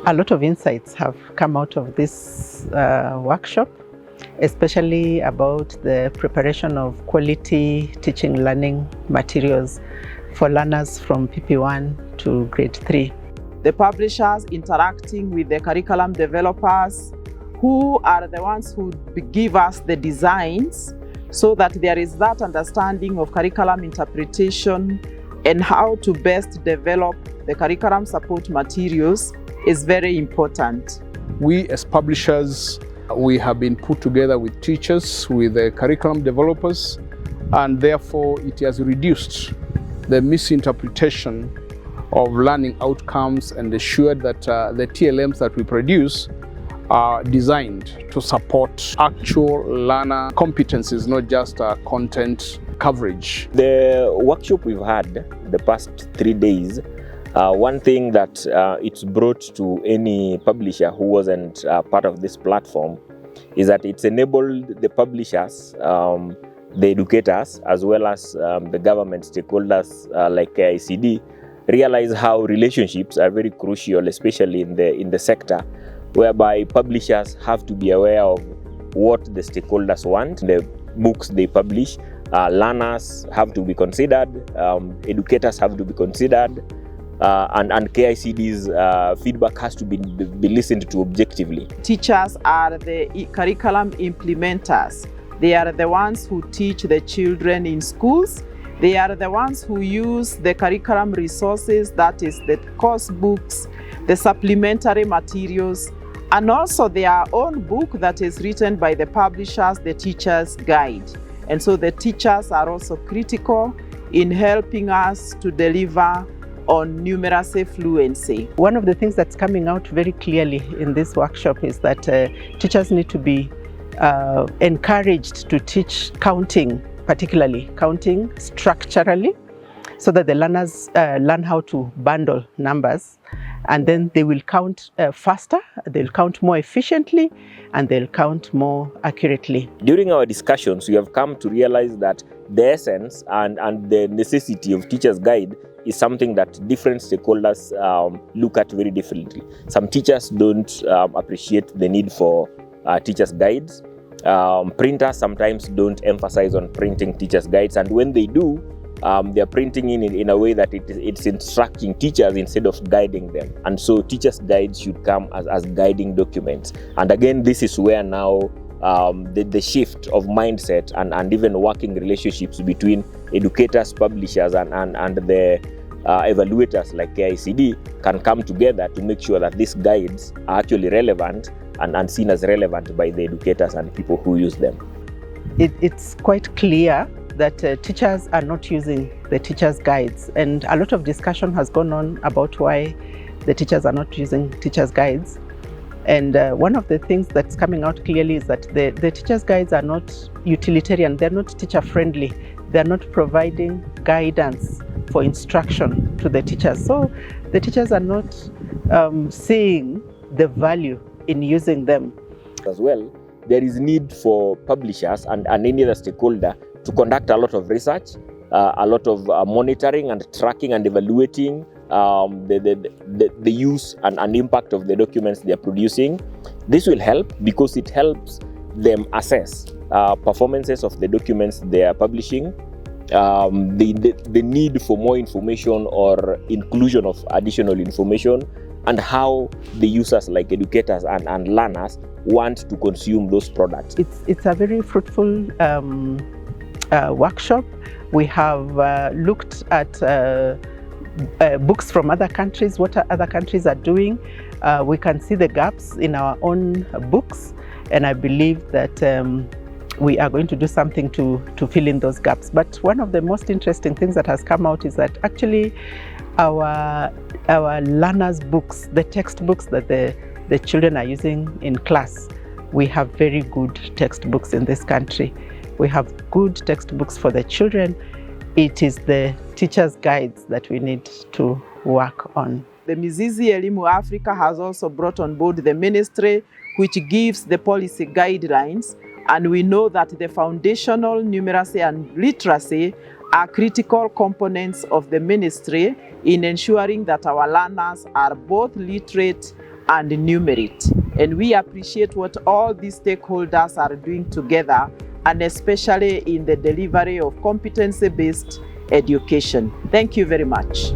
A lot of insights have come out of this workshop, especially about the preparation of quality teaching learning materials for learners from PP1 to grade 3. The publishers interacting with the curriculum developers, who are the ones who give us the designs, so that there is that understanding of curriculum interpretation and how to best develop the curriculum support materials is very important. We as publishers, we have been put together with teachers, with the curriculum developers, and therefore it has reduced the misinterpretation of learning outcomes and ensured that the TLMs that we produce are designed to support actual learner competencies, not just content coverage. The workshop we've had the past 3 days, one thing that it's brought to any publisher who wasn't part of this platform is that it's enabled the publishers, the educators, as well as the government stakeholders like KICD, realize how relationships are very crucial, especially in the sector, whereby publishers have to be aware of what the stakeholders want, the books they publish, learners have to be considered, educators have to be considered, and KICD's feedback has to be listened to objectively. Teachers are the curriculum implementers. They are the ones who teach the children in schools. They are the ones who use the curriculum resources, that is the course books, the supplementary materials, and also their own book that is written by the publishers, the teacher's guide. And so the teachers are also critical in helping us to deliver on numeracy fluency. One of the things that's coming out very clearly in this workshop is that teachers need to be encouraged to teach counting, particularly counting structurally, so that the learners learn how to bundle numbers, and then they will count faster, they'll count more efficiently, and they'll count more accurately. During our discussions, we have come to realize that the essence and the necessity of teacher's guide is something that different stakeholders look at very differently. Some teachers don't appreciate the need for teacher's guides. Printers sometimes don't emphasize on printing teacher's guides, and when they do, they are printing in a way that it's instructing teachers instead of guiding them. And so teachers' guides should come as guiding documents. And again, this is where now the shift of mindset and even working relationships between educators, publishers, and the evaluators like KICD can come together to make sure that these guides are actually relevant and seen as relevant by the educators and people who use them. It's quite clear that teachers are not using the teachers' guides, and a lot of discussion has gone on about why the teachers are not using teachers' guides. And one of the things that's coming out clearly is that the teachers' guides are not utilitarian, they're not teacher-friendly, they're not providing guidance for instruction to the teachers. So the teachers are not seeing the value in using them. As well, there is need for publishers and any other stakeholder to conduct a lot of research, a lot of monitoring and tracking and evaluating the use and impact of the documents they are producing. This will help because it helps them assess performances of the documents they are publishing, the need for more information or inclusion of additional information, and how the users like educators and learners want to consume those products. It's a very fruitful workshop. We have looked at books from other countries, what other countries are doing. We can see the gaps in our own books, and I believe that we are going to do something to fill in those gaps. But one of the most interesting things that has come out is that actually our learners' books, the textbooks that the children are using in class, we have very good textbooks in this country. We have good textbooks for the children. It is the teachers' guides that we need to work on. The Zizi Afrique has also brought on board the ministry, which gives the policy guidelines, and we know that the foundational numeracy and literacy are critical components of the ministry in ensuring that our learners are both literate and enumerate. And we appreciate what all these stakeholders are doing together, and especially in the delivery of competency-based education. Thank you very much.